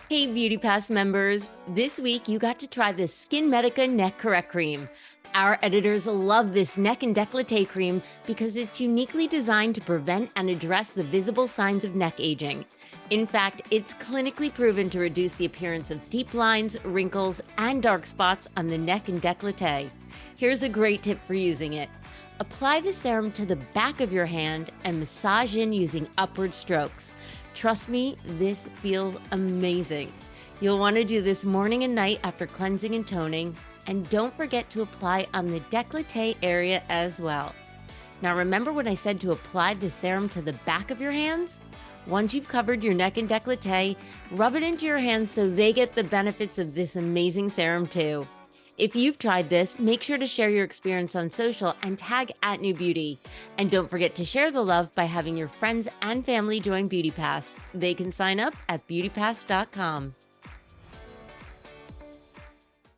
Hey, BeautyPass members. This week, you got to try the SkinMedica Neck Correct Cream. Our editors love this neck and décolleté cream because it's uniquely designed to prevent and address the visible signs of neck aging. In fact, it's clinically proven to reduce the appearance of deep lines, wrinkles, and dark spots on the neck and décolleté. Here's a great tip for using it. Apply the serum to the back of your hand and massage in using upward strokes. Trust me, this feels amazing. You'll want to do this morning and night after cleansing and toning, and don't forget to apply on the décolleté area as well. Now remember when I said to apply the serum to the back of your hands? Once you've covered your neck and décolleté, rub it into your hands so they get the benefits of this amazing serum too. If you've tried this, make sure to share your experience on social and tag at NewBeauty. And don't forget to share the love by having your friends and family join BeautyPass. They can sign up at BeautyPass.com.